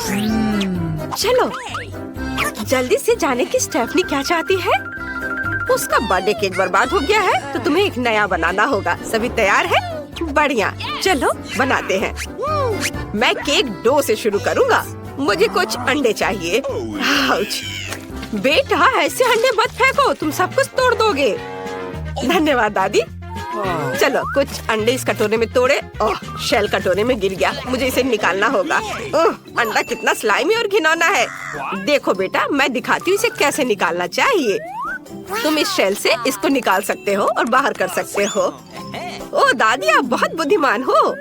चलो जल्दी से जाने की स्टेफनी क्या चाहती है। उसका बर्थडे केक बर्बाद हो गया है तो तुम्हें एक नया बनाना होगा। सभी तैयार है? बढ़िया, चलो बनाते हैं। मैं केक डो से शुरू करूँगा। मुझे कुछ अंडे चाहिए। आउच। बेटा ऐसे अंडे मत फेंको, तुम सब कुछ तोड़ दोगे। धन्यवाद दादी। चलो कुछ अंडे इस कटोरे में तोड़े। ओह, शेल कटोरे में गिर गया। मुझे इसे निकालना होगा। ओह, अंडा कितना स्लाइमी और घिनौना है। देखो बेटा, मैं दिखाती हूँ इसे कैसे निकालना चाहिए। तुम इस शेल से इसको निकाल सकते हो और बाहर कर सकते हो। ओह दादी, आप बहुत बुद्धिमान हो।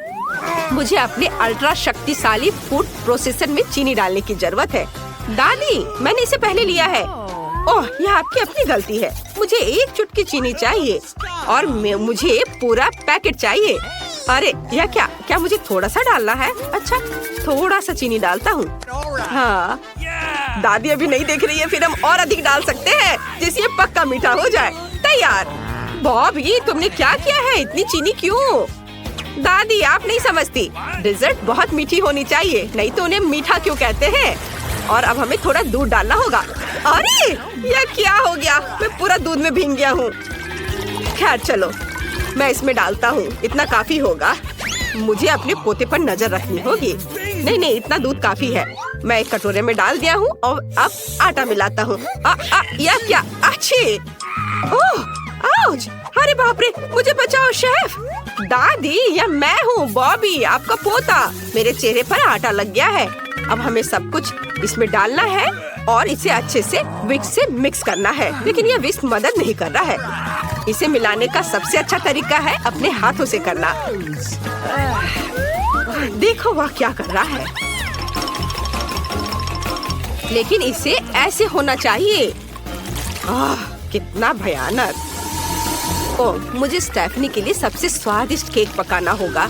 मुझे अपने अल्ट्रा शक्तिशाली फूड प्रोसेसर में चीनी डालने की जरूरत है। दादी, मैंने इसे पहले लिया है। ओह, यह आपकी अपनी गलती है। मुझे एक चुटकी चीनी चाहिए और मुझे पूरा पैकेट चाहिए। अरे यह क्या मुझे थोड़ा सा डालना है? अच्छा, थोड़ा सा चीनी डालता हूँ। हाँ, दादी अभी नहीं देख रही है, फिर हम और अधिक डाल सकते हैं जिससे ये पक्का मीठा हो जाए। तैयार। बॉबी, तुमने क्या किया है? इतनी चीनी क्यों? दादी, आप नहीं समझती। डिजर्ट बहुत मीठी होनी चाहिए, नहीं तो उन्हें मीठा क्यों कहते हैं। और अब हमें थोड़ा दूध डालना होगा। अरे यह क्या हो गया? मैं पूरा दूध में भीग गया हूँ। खैर चलो, मैं इसमें डालता हूँ। इतना काफी होगा। मुझे अपने पोते पर नजर रखनी होगी। नहीं, इतना दूध काफी है। मैं एक कटोरे में डाल दिया हूँ और अब आटा मिलाता हूँ। यह क्या? अच्छी। ओह, आउच! अरे बाप रे, मुझे बचाओ शेफ। दादी, यह मैं हूँ बॉबी, आपका पोता। मेरे चेहरे पर आटा लग गया है। अब हमें सब कुछ इसमें डालना है और इसे अच्छे से विस्क से मिक्स करना है। लेकिन यह विस्क मदद नहीं कर रहा है। इसे मिलाने का सबसे अच्छा तरीका है अपने हाथों से करना। देखो वह क्या कर रहा है। लेकिन इसे ऐसे होना चाहिए। कितना भयानक। ओह, मुझे स्टेफनी के लिए सबसे स्वादिष्ट केक पकाना होगा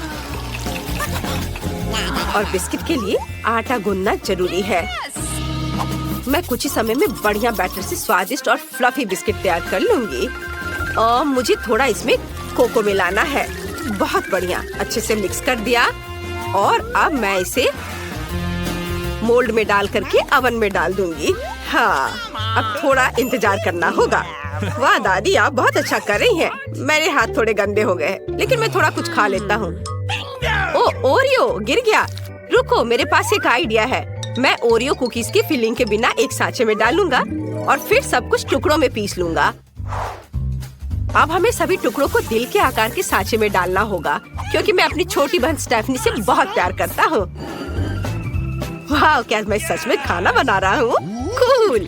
और बिस्किट के लिए आटा गूंदना जरूरी है। मैं कुछ ही समय में बढ़िया बैटर से स्वादिष्ट और फ्लफी बिस्किट तैयार कर लूंगी। और मुझे थोड़ा इसमें कोको मिलाना है। बहुत बढ़िया, अच्छे से मिक्स कर दिया। और अब मैं इसे मोल्ड में डाल करके ओवन में डाल दूंगी। हाँ, अब थोड़ा इंतजार करना होगा। वाह दादी, आप बहुत अच्छा कर रही हैं। मेरे हाथ थोड़े गंदे हो गए, लेकिन मैं थोड़ा कुछ खा लेता हूँ। ओ ओरियो गिर गया। रुको, मेरे पास एक आइडिया है। मैं ओरियो कुकीज की फिलिंग के बिना एक सांचे में डालूंगा और फिर सब कुछ टुकड़ों में पीस लूंगा। अब हमें सभी टुकड़ों को दिल के आकार के सांचे में डालना होगा, क्योंकि मैं अपनी छोटी बहन स्टेफनी से बहुत प्यार करता हूँ। वाह, क्या मैं सच में खाना बना रहा हूँ? कूल।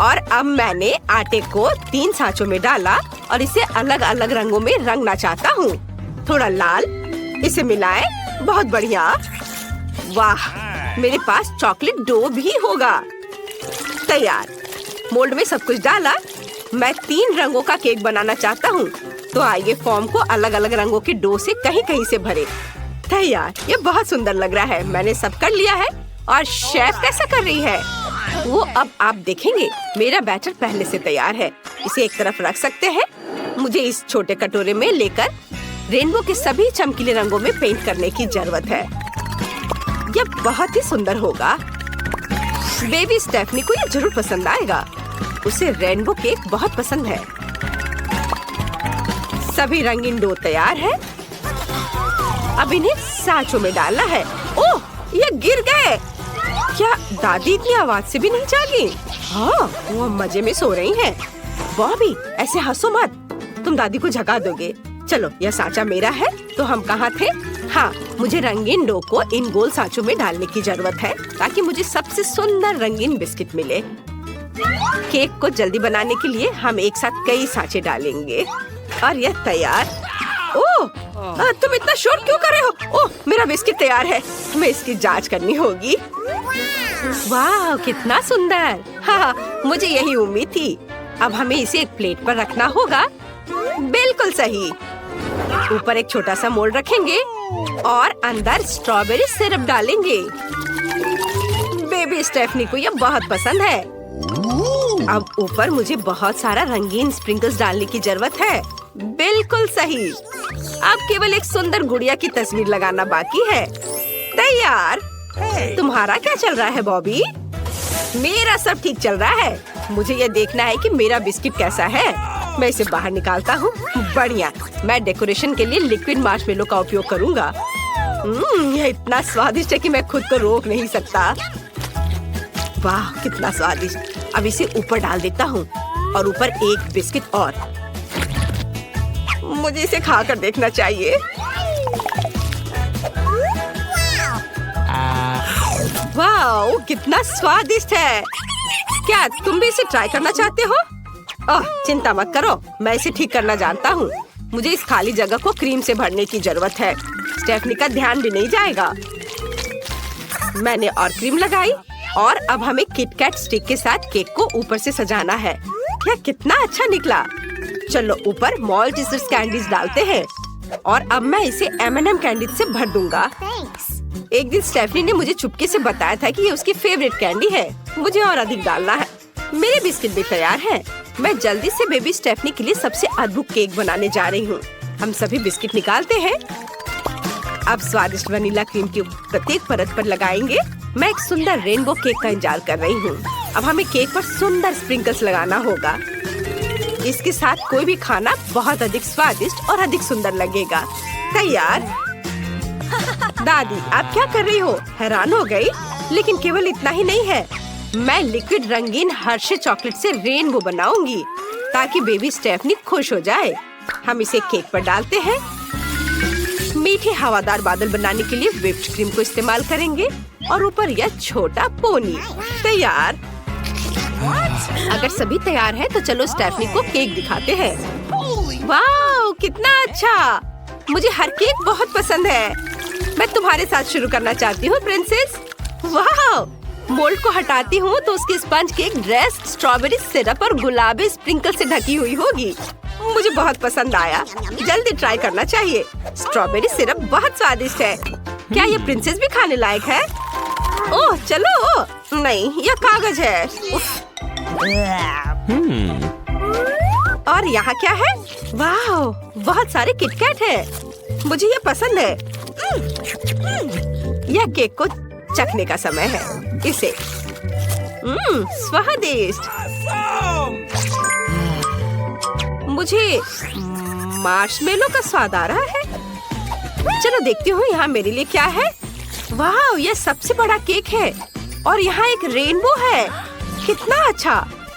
और अब मैंने आटे को 3 सांचों में डाला और इसे अलग अलग रंगों में रंगना चाहता हूँ। थोड़ा लाल, इसे मिलाएं। बहुत बढ़िया। वाह, मेरे पास चॉकलेट डो भी होगा। तैयार। मोल्ड में सब कुछ डाला। मैं 3 रंगों का केक बनाना चाहता हूँ, तो आइए फॉर्म को अलग अलग रंगों के डो से कहीं कहीं से भरे। तैयार। ये बहुत सुंदर लग रहा है। मैंने सब कर लिया है। और शेफ कैसा कर रही है वो अब आप देखेंगे। मेरा बैटर पहले से तैयार है। इसे एक तरफ रख सकते हैं। मुझे इस छोटे कटोरे में लेकर रेनबो के सभी चमकीले रंगों में पेंट करने की जरूरत है। यह बहुत ही सुंदर होगा। बेबी स्टेफनी को यह जरूर पसंद आएगा। उसे रेनबो केक बहुत पसंद है। सभी रंगीन डो तैयार है। अब इन्हें सांचों में डालना है। ओह, ये गिर गए। क्या दादी इतनी आवाज से भी नहीं जागी? हाँ, वो मजे में सो रही हैं। बॉबी, ऐसे हंसो मत, तुम दादी को जगा दोगे। चलो, यह सांचा मेरा है। तो हम कहाँ थे? हाँ, मुझे रंगीन डो को इन गोल सांचों में डालने की जरूरत है, ताकि मुझे सबसे सुंदर रंगीन बिस्किट मिले। केक को जल्दी बनाने के लिए हम एक साथ कई सांचे डालेंगे और यह तैयार। ओह, तुम इतना शोर क्यों कर रहे हो? ओह, मेरा बिस्किट तैयार है। हमें इसकी जांच करनी होगी। वाह, कितना सुंदर। हाँ, मुझे यही उम्मीद थी। अब हमें इसे एक प्लेट पर रखना होगा। बिल्कुल सही। ऊपर एक छोटा सा मोल्ड रखेंगे और अंदर स्ट्रॉबेरी सिरप डालेंगे। बेबी स्टेफनी को यह बहुत पसंद है। अब ऊपर मुझे बहुत सारा रंगीन स्प्रिंकल्स डालने की जरूरत है। बिल्कुल सही। अब केवल एक सुंदर गुड़िया की तस्वीर लगाना बाकी है। तैयार। तुम्हारा क्या चल रहा है बॉबी? मेरा सब ठीक चल रहा है। मुझे ये देखना है कि मेरा बिस्किट कैसा है। मैं इसे बाहर निकालता हूँ। बढ़िया। मैं डेकोरेशन के लिए लिक्विड मार्शमेलो का उपयोग करूँगा। यह इतना स्वादिष्ट है कि मैं खुद को रोक नहीं सकता। वाह, कितना स्वादिष्ट। अब इसे ऊपर डाल देता हूँ और ऊपर एक बिस्किट और। मुझे इसे खाकर देखना चाहिए। वाह, कितना स्वादिष्ट है। क्या तुम भी इसे ट्राई करना चाहते हो? ओह, चिंता मत करो, मैं इसे ठीक करना जानता हूँ। मुझे इस खाली जगह को क्रीम से भरने की जरूरत है। स्टेफनी का ध्यान भी नहीं जाएगा। मैंने और क्रीम लगाई और अब हमें किटकैट स्टिक के साथ केक को ऊपर से सजाना है। यह कितना अच्छा निकला। चलो ऊपर माल्टेसर्स कैंडीज डालते हैं और अब मैं इसे M&M कैंडी से भर दूंगा। एक दिन स्टेफनी ने मुझे चुपके से बताया था कि ये उसकी फेवरेट कैंडी है। मुझे और अधिक डालना है। मेरे बिस्किट भी तैयार हैं। मैं जल्दी से बेबी स्टेफनी के लिए सबसे अद्भुत केक बनाने जा रही हूँ। हम सभी बिस्किट निकालते हैं। अब स्वादिष्ट वनीला क्रीम की प्रत्येक परत पर लगाएंगे। मैं एक सुंदर रेनबो केक का इंतजार कर रही हूँ। अब हमें केक पर सुंदर स्प्रिंकल्स लगाना होगा। इसके साथ कोई भी खाना बहुत अधिक स्वादिष्ट और अधिक सुंदर लगेगा। तैयार। दादी, आप क्या कर रही हो? हैरान हो गई? लेकिन केवल इतना ही नहीं है। मैं लिक्विड रंगीन हर्षे चॉकलेट से रेनबो बनाऊंगी ताकि बेबी स्टेफनी खुश हो जाए। हम इसे केक पर डालते हैं। मीठे हवादार बादल बनाने के लिए व्हिप्ड क्रीम को इस्तेमाल करेंगे और ऊपर यह छोटा पोनी। तैयार। अगर सभी तैयार हैं तो चलो स्टेफनी को केक दिखाते हैं। वाह, कितना अच्छा। मुझे हर केक बहुत पसंद है। मैं तुम्हारे साथ शुरू करना चाहती हूँ प्रिंसेस। वाह, मोल्ड को हटाती हूँ तो उसकी sponge cake dress strawberry syrup और गुलाबी स्प्रिंकल से ढकी हुई होगी। मुझे बहुत पसंद आया। जल्दी ट्राई करना चाहिए। स्ट्रॉबेरी सिरप बहुत स्वादिष्ट है। क्या ये प्रिंसेस भी खाने लायक है? ओह चलो। नहीं, यह कागज है। और यहाँ क्या है? वाह, बहुत सारे किटकैट हैं। मुझे ये पसंद है। यह केक को चखने का समय है। इसे स्वादिष्ट। मुझे मार्शमेलो का स्वाद आ रहा है। चलो देखती हूँ यहाँ मेरे लिए क्या है। वाह, यह सबसे बड़ा केक है और यहाँ एक रेनबो है। कितना अच्छा।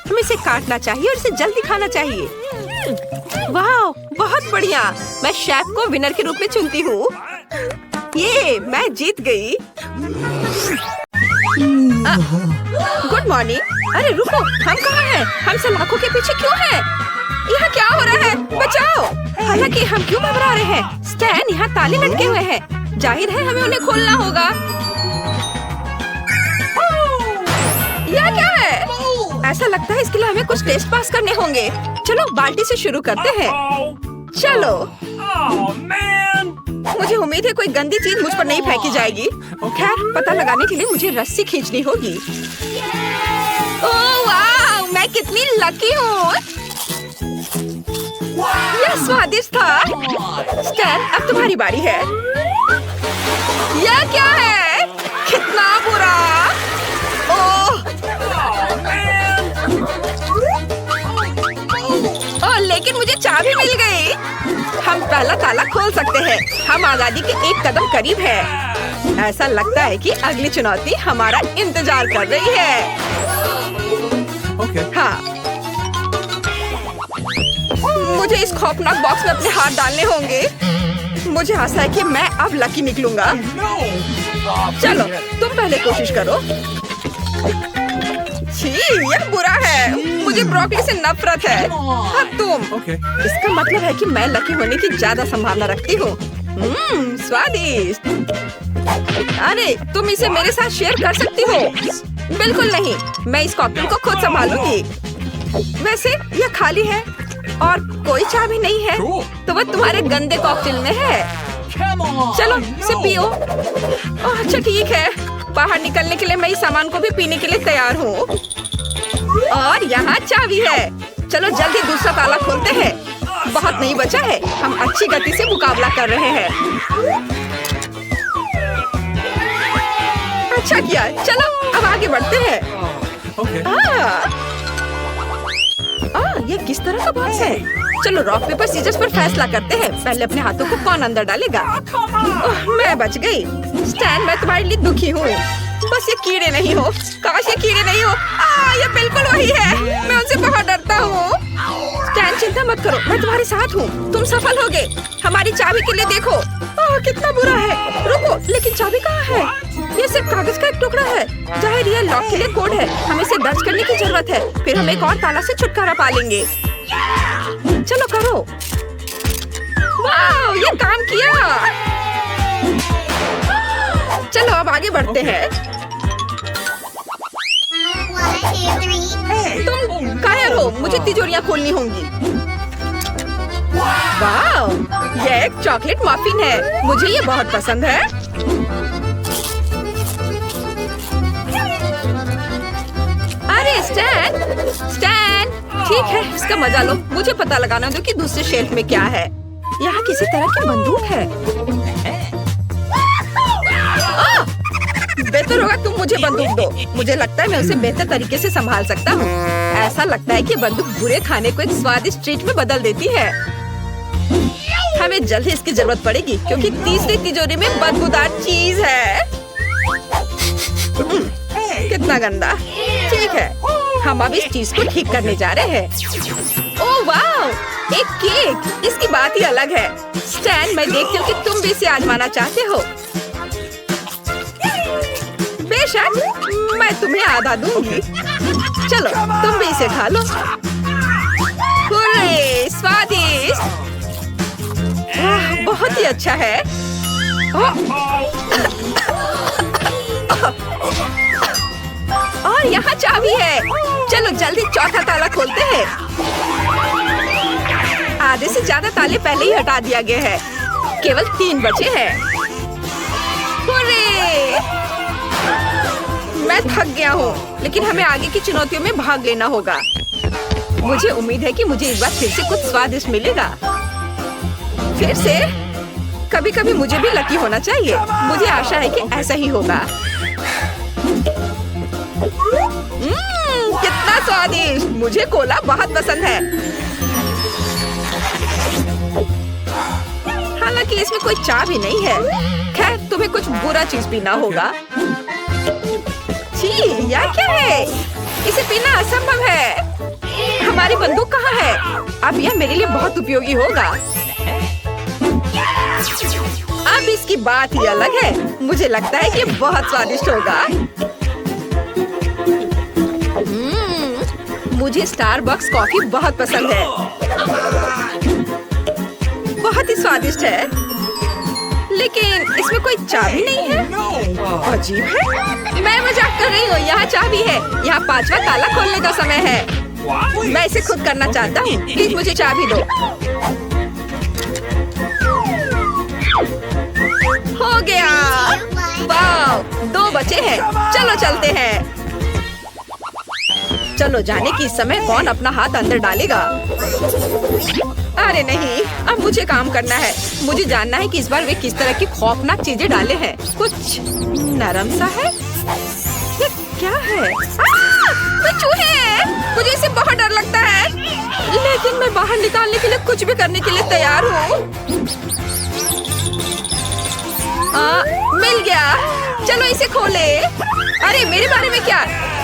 हमें इसे काटना चाहिए और इसे जल्दी खाना चाहिए। वाह, बहुत बढ़िया। मैं शेफ को विनर के रूप में चुनती हूँ। ये मैं जीत गई। Good morning. अरे रुको, हम कहाँ हैं? हम सलाखों के पीछे क्यों हैं? यहाँ क्या हो रहा है? बचाओ। हालांकि हम क्यों घबरा रहे हैं? स्टैन, यहाँ ताले लटके हुए हैं। जाहिर है हमें उन्हें खोलना होगा। यह क्या है? ऐसा लगता है इसके लिए हमें कुछ टेस्ट पास करने होंगे। चलो बाल्टी से शुरू करते हैं। चलो। मुझे उम्मीद है कोई गंदी चीज मुझ पर नहीं फेंकी जाएगी। खैर, पता लगाने के लिए मुझे रस्सी खींचनी होगी। ओह वाह, मैं कितनी लकी हूँ। यह स्वादिष्ट था। स्टैन, अब तुम्हारी बारी है। यह क्या है? कितना बुरा। ओह, लेकिन मुझे चाबी मिल गई। हम पहला ताला खोल सकते हैं। हम आजादी के एक कदम करीब हैं। ऐसा लगता है कि अगली चुनौती हमारा इंतजार कर रही है। हाँ, मुझे इस खौफनाक बॉक्स में अपने हाथ डालने होंगे। मुझे आशा है कि मैं अब लकी निकलूंगा। चलो, तुम पहले कोशिश करो। छी, यह बुरा है। मुझे ब्रोकली से नफरत है। अब तुम। इसका मतलब है कि मैं लकी होने की ज्यादा संभावना रखती हूँ। स्वादिष्ट। अरे, तुम इसे मेरे साथ शेयर कर सकती हो। बिल्कुल नहीं, मैं इस कॉकटेल को खुद संभालूंगी। वैसे यह खाली है और कोई चाबी नहीं है, तो वह तुम्हारे गंदे कॉकटेल में है। चलो इसे पियो। ओह, अच्छा ठीक है। बाहर निकलने के लिए मैं इस सामान को भी पीने के लिए तैयार हूँ। और यहाँ चाबी है। चलो जल्दी दूसरा ताला खोलते हैं। बहुत नहीं बचा है। हम अच्छी गति से मुकाबला कर रहे हैं। अच्छा किया। चलो अब आगे बढ़ते हैं। ये किस तरह का बॉक्स है? चलो रॉक पेपर सीजर्स पर फैसला करते हैं। पहले अपने हाथों को कौन अंदर डालेगा? मैं बच गई। स्टैन, मैं तुम्हारे लिए दुखी हूँ। बस ये कीड़े नहीं हो। काश ये कीड़े नहीं हो। ये बिल्कुल वही है। मैं उनसे बहुत डरता हूँ। स्टैन, चिंता मत करो, मैं तुम्हारे साथ हूँ। तुम सफल होगे। हमारी चाबी के लिए देखो। कितना बुरा है। रुको, लेकिन चाबी कहाँ है? ये सिर्फ कागज का एक टुकड़ा है। जाहिर ये लॉक के लिए कोड है। हमें इसे दर्ज करने की जरूरत है। फिर हम एक और ताला से छुटकारा पा लेंगे। चलो करो। वाह, ये काम किया। चलो अब आगे बढ़ते हैं। तुम कायर हो, मुझे तिजोरियां खोलनी होंगी। वाह, ये एक चॉकलेट मफिन है। मुझे ये बहुत पसंद है। अरे स्टैन, ठीक है, इसका मजा लो। मुझे पता लगाना दो कि दूसरे शेल्फ में क्या है। यहाँ किसी तरह की बंदूक है। बेहतर होगा तुम मुझे बंदूक दो। मुझे लगता है मैं उसे बेहतर तरीके से संभाल सकता हूँ। ऐसा लगता है कि बंदूक बुरे खाने को एक स्वादिष्ट ट्रीट में बदल देती है। हमें जल्द ही इसकी जरूरत पड़ेगी क्योंकि तीसरी तिजोरी में बदबूदार चीज है। कितना गंदा। ठीक है, हम अब इस चीज को ठीक करने जा रहे हैं। ओह वाह, एक केक। इसकी बात ही अलग है। स्टैन, मैं देखती हूँ कि तुम भी इसे आजमाना चाहते हो। बेशक, मैं तुम्हें आधा दूंगी। चलो तुम भी इसे खा लो। हुर्रे, स्वादिष्ट। बहुत ही अच्छा है। और यहाँ चाबी है। चलो जल्दी चौथा ताला खोलते हैं। आधे से ज्यादा ताले पहले ही हटा दिया गया है। केवल 3 बचे हैं। हुर्रे! मैं थक गया हूँ, लेकिन हमें आगे की चुनौतियों में भाग लेना होगा। मुझे उम्मीद है कि मुझे इस बार फिर से कुछ स्वादिष्ट मिलेगा। फिर से? कभी कभी मुझे भी लकी होना चाहिए। मुझे आशा है कि ऐसा ही होगा। कितना स्वादिष्ट। मुझे कोला बहुत पसंद है। हालांकि इसमें कोई चाबी नहीं है। खैर, तुम्हें कुछ बुरा चीज पीना होगा। छी, यह क्या है? इसे पीना असंभव है। हमारी बंदूक कहाँ है? अब यह मेरे लिए बहुत उपयोगी होगा। अब इसकी बात ही अलग है। मुझे लगता है कि बहुत स्वादिष्ट होगा। मुझे स्टारबक्स कॉफी बहुत पसंद है। बहुत ही स्वादिष्ट है, लेकिन इसमें कोई चाबी नहीं है। अजीब है। मैं मजाक कर रही हूँ। यहाँ चाबी है। यहाँ 5वां ताला खोलने का समय है। मैं इसे खुद करना चाहता हूँ। प्लीज मुझे चाबी दो। हो गया। वाह, 2 बचे हैं। चलो चलते हैं। चलो जाने कि इस समय कौन अपना हाथ अंदर डालेगा। अरे नहीं, अब मुझे काम करना है। मुझे जानना है कि इस बार वे किस तरह की खौफनाक चीजें डाले हैं। कुछ नरम सा है। ये क्या है? वे चूहे हैं। मुझे इससे बहुत डर लगता है, लेकिन मैं बाहर निकालने के लिए कुछ भी करने के लिए तैयार हूँ। मिल गया। चलो इसे खोले। अरे मेरे बारे में क्या?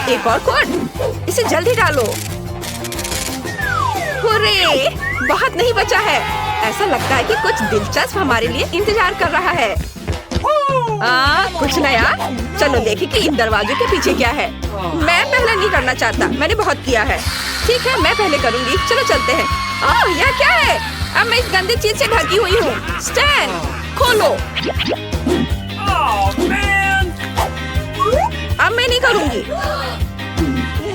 एक और कोड। इसे जल्दी डालो। हुर्रे! बहुत नहीं बचा है। ऐसा लगता है कि कुछ दिलचस्प हमारे लिए इंतजार कर रहा है। कुछ नया। चलो देखें कि इन दरवाजों के पीछे क्या है। मैं पहले नहीं करना चाहता। मैंने बहुत किया है। ठीक है, मैं पहले करूंगी। चलो चलते हैं। यह क्या है? अब मैं इस गंदी चीज से ढकी हुई हूँ। स्टैन, खोलो। अब मैं नहीं करूंगी।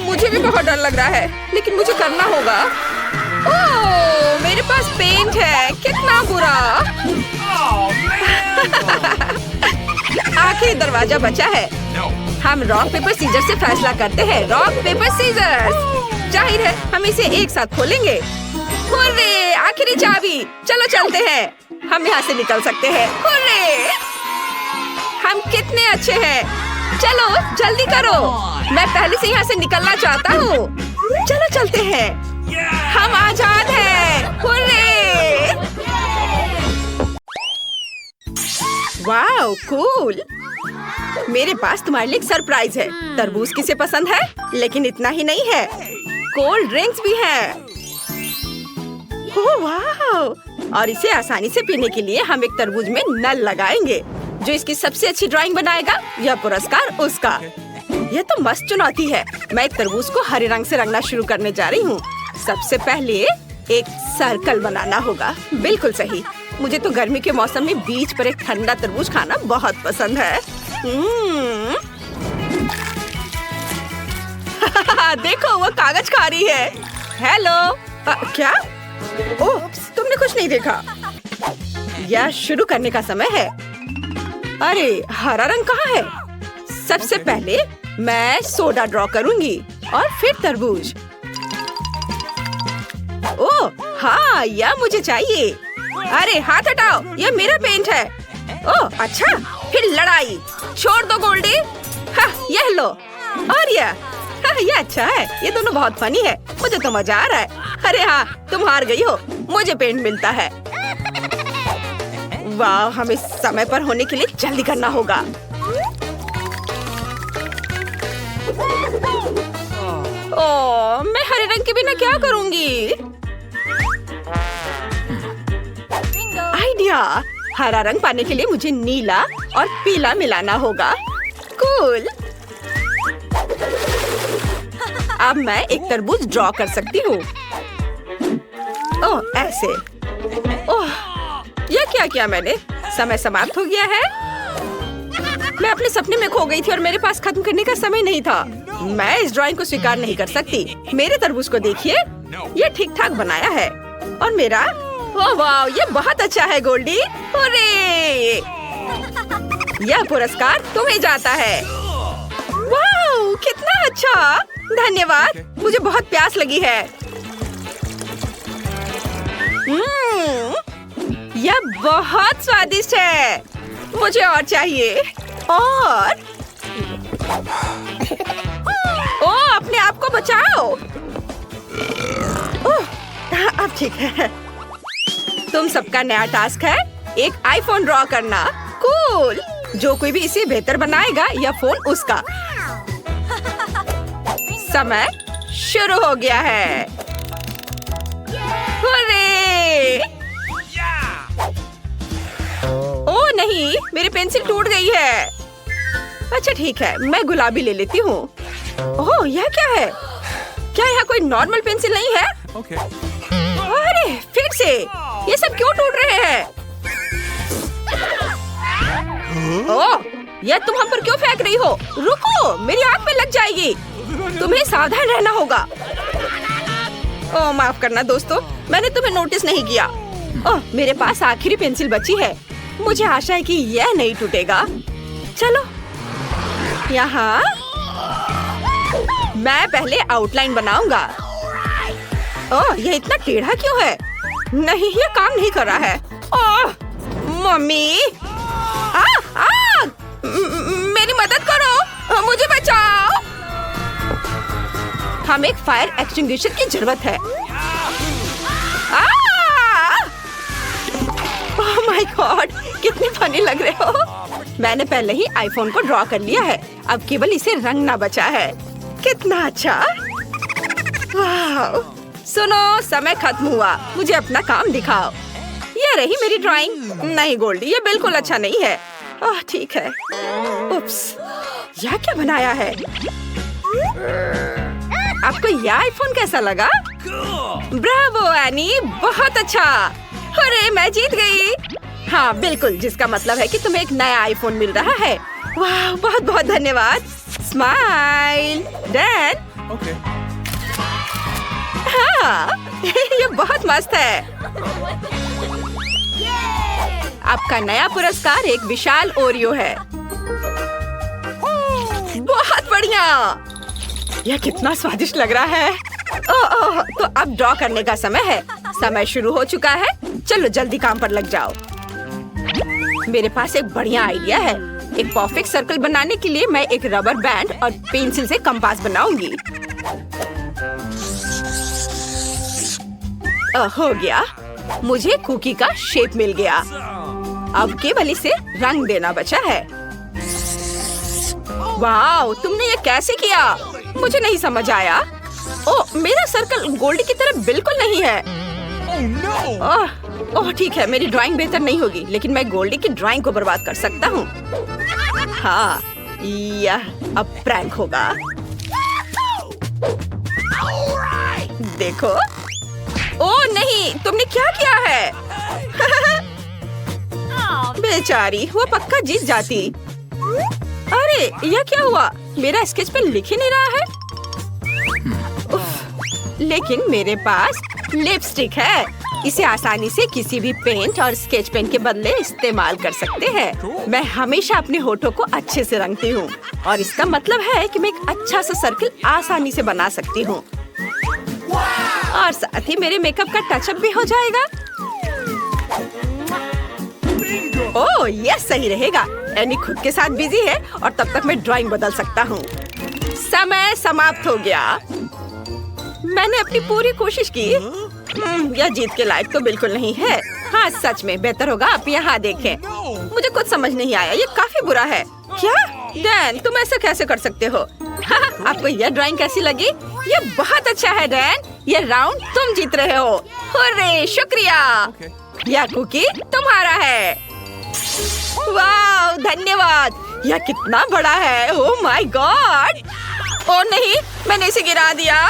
मुझे भी बहुत डर लग रहा है, लेकिन मुझे करना होगा। ओह, मेरे पास पेंट है। कितना बुरा। आखिरी दरवाजा बचा है। हम रॉक पेपर सीजर से फैसला करते हैं। Rock paper scissor. जाहिर है हम इसे एक साथ खोलेंगे। हुर्रे! आखिरी चाबी। चलो चलते हैं। हम यहाँ से निकल सकते हैं। हुर्रे! हम कितने अच्छे हैं। चलो जल्दी करो, मैं पहले से यहाँ से निकलना चाहता हूँ। चलो चलते हैं, हम आजाद हैं। हुर्रे! Wow cool. मेरे पास तुम्हारे लिए एक सरप्राइज है। तरबूज किसे पसंद है? लेकिन इतना ही नहीं है, कोल्ड ड्रिंक्स भी है। ओह वाह! और इसे आसानी से पीने के लिए हम एक तरबूज में नल लगाएंगे। जो इसकी सबसे अच्छी ड्राइंग बनाएगा, यह पुरस्कार उसका। यह तो मस्त चुनौती है। मैं एक तरबूज को हरे रंग से रंगना शुरू करने जा रही हूँ। सबसे पहले एक सर्कल बनाना होगा। बिल्कुल सही। मुझे तो गर्मी के मौसम में बीच पर एक ठंडा तरबूज खाना बहुत पसंद है। देखो वो कागज खा रही है। हेलो। क्या? ओह, तुमने कुछ नहीं देखा। यह शुरू करने का समय है। अरे हरा रंग कहाँ है? सबसे पहले मैं सोडा ड्रॉ करूंगी और फिर तरबूज। ओह हाँ, यह मुझे चाहिए। अरे हाथ हटाओ, यह मेरा पेंट है। ओह अच्छा, फिर लड़ाई। छोड़ दो गोल्डी। हाँ, यह लो। और यह अच्छा है। ये दोनों बहुत फनी है। मुझे तो मजा आ रहा है। अरे हाँ, तुम हार गई हो। मुझे पेंट मिलता है। वाह, हमें समय पर होने के लिए जल्दी करना होगा। ओह, मैं हरे रंग के बिना क्या करूंगी? आइडिया! हरा रंग पाने के लिए मुझे नीला और पीला मिलाना होगा। कूल। अब मैं एक तरबूज ड्रॉ कर सकती हूँ। ओह ऐसे। ओह, यह क्या किया मैंने? समय समाप्त हो गया है। मैं अपने सपने में खो गई थी और मेरे पास खत्म करने का समय नहीं था। मैं इस ड्राइंग को स्वीकार नहीं कर सकती। मेरे तरबूज को देखिए, ये ठीक ठाक बनाया है। और मेरा, ओह वाह, ये बहुत अच्छा है गोल्डी। हुर्रे! यह पुरस्कार तुम्हें जाता है। वाह, कितना अच्छा। धन्यवाद, मुझे बहुत प्यास लगी है। यह बहुत स्वादिष्ट है। मुझे और चाहिए। और ओह, अपने आप को बचाओ। ओह, अब ठीक है। तुम सबका नया टास्क है एक आईफोन ड्रॉ करना। कूल। जो कोई भी इसे बेहतर बनाएगा, यह फोन उसका। समय शुरू हो गया है। हुर्रे! ओह नहीं, मेरी पेंसिल टूट गई है। अच्छा ठीक है, मैं गुलाबी ले लेती हूँ। ओह, यह क्या है? क्या यहाँ कोई नॉर्मल पेंसिल नहीं है? अरे फिर से, ये सब क्यों टूट रहे हैं? ओह, यह तुम हम पर क्यों फेंक रही हो? रुको, मेरी आँख में लग जाएगी। तुम्हें सावधान रहना होगा। ओह माफ करना दोस्तों, मैंने तुम्हें नोटिस नहीं किया। ओह, मेरे पास आखिरी पेंसिल बची है। मुझे आशा है कि यह नहीं टूटेगा। चलो, यहाँ मैं पहले आउटलाइन बनाऊंगा। ओह, यह इतना टेढ़ा क्यों है? नहीं, यह काम नहीं कर रहा है। ओह, मम्मी! मेरी मदद करो, मुझे बचाओ। हमें एक फायर एक्सटिंग्विशर की जरूरत है। ओह माय गॉड, कितने फनी लग रहे हो। मैंने पहले ही आईफोन को ड्रॉ कर लिया है। अब केवल इसे रंगना बचा है। कितना अच्छा। वाह! सुनो, समय खत्म हुआ। मुझे अपना काम दिखाओ। ये रही मेरी ड्राइंग। नहीं गोल्डी, ये बिल्कुल अच्छा नहीं है। ओह ठीक है। उप्स, यह क्या बनाया है? आपको यह आईफोन कैसा लगा? ब्रावो एनी, बहुत अच्छा। अरे मैं जीत गई। हाँ बिल्कुल, जिसका मतलब है कि तुम्हें एक नया आईफोन मिल रहा है। वाह, बहुत बहुत धन्यवाद। Smile Dan. ओके। हाँ, ये बहुत मस्त है। आपका नया पुरस्कार एक विशाल ओरियो है। बहुत बढ़िया। यह कितना स्वादिष्ट लग रहा है। ओह, तो अब ड्रॉ करने का समय है। समय शुरू हो चुका है। चलो जल्दी काम पर लग जाओ। मेरे पास एक बढ़िया आइडिया है। एक परफेक्ट सर्कल बनाने के लिए मैं एक रबर बैंड और पेंसिल से कंपास बनाऊंगी। हो गया, मुझे कुकी का शेप मिल गया। अब केवल इसे रंग देना बचा है। वाह, तुमने ये कैसे किया? मुझे नहीं समझ आया। ओह, मेरा सर्कल गोल्डी की तरह बिल्कुल नहीं है। ओह ठीक है, मेरी ड्राइंग बेहतर नहीं होगी, लेकिन मैं गोल्डी की ड्राइंग को बर्बाद कर सकता हूँ। हाँ, यह अब प्रैंक होगा। देखो। ओह नहीं, तुमने क्या किया है? बेचारी, वो पक्का जीत जाती। अरे यह क्या हुआ? मेरा स्केच पेन लिख ही नहीं रहा है। लेकिन मेरे पास लिपस्टिक है। इसे आसानी से किसी भी पेंट और स्केच पेन के बदले इस्तेमाल कर सकते हैं। मैं हमेशा अपने होठों को अच्छे से रंगती हूँ और इसका मतलब है कि मैं एक अच्छा सा सर्कल आसानी से बना सकती हूँ। और साथ ही मेरे मेकअप का टचअप भी हो जाएगा। ओह, यह सही रहेगा। एनी खुद के साथ बिजी है और तब तक मैं ड्राइंग बदल सकता हूँ। समय समाप्त हो गया। मैंने अपनी पूरी कोशिश की। यह जीत के लायक तो बिल्कुल नहीं है। हाँ सच में बेहतर होगा आप यहाँ देखें। मुझे कुछ समझ नहीं आया, ये काफी बुरा है। क्या डैन, तुम ऐसा कैसे कर सकते हो? आपको यह ड्राइंग कैसी लगी? ये बहुत अच्छा है डैन। ये राउंड तुम जीत रहे हो। हुर्रे, शुक्रिया। यह कुकी तुम्हारा है। वाह, धन्यवाद। यह कितना बड़ा है। Oh my God. ओह नहीं, मैंने इसे गिरा दिया।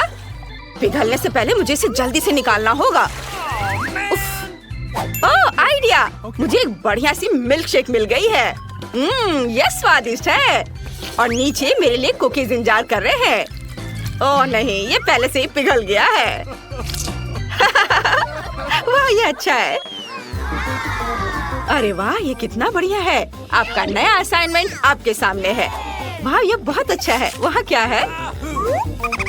पिघलने से पहले मुझे इसे जल्दी से निकालना होगा। ओह आइडिया, मुझे एक बढ़िया सी मिल्क शेक मिल गई है। ये स्वादिष्ट है और नीचे मेरे लिए कुकीज इंतजार कर रहे हैं। ओह नहीं, ये पहले से ही पिघल गया है। वाह, ये अच्छा है। अरे वाह, ये कितना बढ़िया है। आपका नया असाइनमेंट आपके सामने है। वाह, ये बहुत अच्छा है। वहाँ क्या है?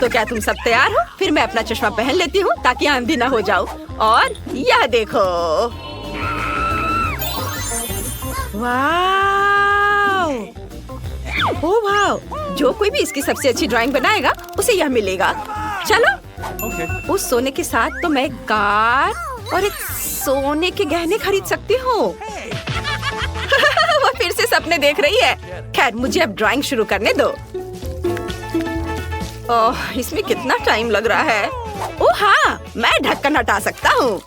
तो क्या तुम सब तैयार हो? फिर मैं अपना चश्मा पहन लेती हूँ ताकि आंधी ना हो जाऊँ। और यह देखो। वाह, ओह वाह, जो कोई भी इसकी सबसे अच्छी ड्राइंग बनाएगा उसे यह मिलेगा। चलो। उस सोने के साथ तो मैं एक कार और एक सोने के गहने खरीद सकती हूँ। वो फिर से सपने देख रही है। खैर, मुझे अब ड्राइंग शुरू करने दो। ओह, इसमें कितना टाइम लग रहा है। ओह हाँ, मैं ढक्कन हटा सकता हूँ।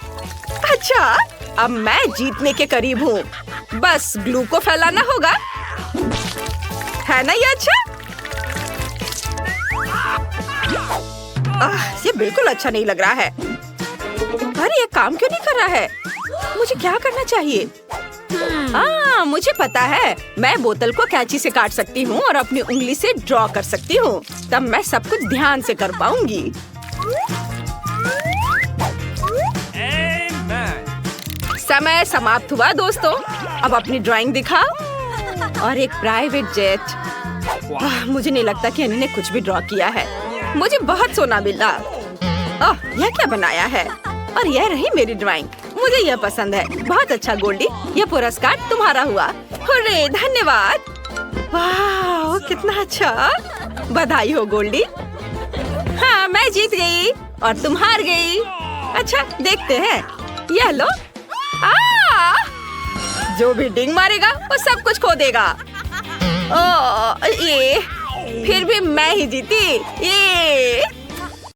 अच्छा, अब मैं जीतने के करीब हूँ। बस ग्लू को फैलाना होगा, है ना? ये अच्छा। ये बिल्कुल अच्छा नहीं लग रहा है। अरे ये काम क्यों नहीं कर रहा है? मुझे क्या करना चाहिए? मुझे पता है। मैं बोतल को कैंची से काट सकती हूँ और अपनी उंगली से ड्रॉ कर सकती हूँ। तब मैं सब कुछ ध्यान से कर पाऊंगी। समय समाप्त हुआ दोस्तों। अब अपनी ड्राइंग दिखाओ। और एक प्राइवेट जेट। मुझे नहीं लगता कि अन्नी ने कुछ भी ड्रॉ किया है। मुझे बहुत सोना मिला। यह क्या बनाया है? और यह रही मेरी ड्राइंग। मुझे यह पसंद है। बहुत अच्छा गोल्डी, यह पुरस्कार तुम्हारा हुआ। हुर्रे, धन्यवाद। वाह, कितना अच्छा। बधाई हो गोल्डी। हाँ, मैं जीत गई और तुम हार गई। अच्छा, देखते हैं। यह लो। जो भी डिंग मारेगा वो सब कुछ खो देगा। ये फिर भी मैं ही जीती। ये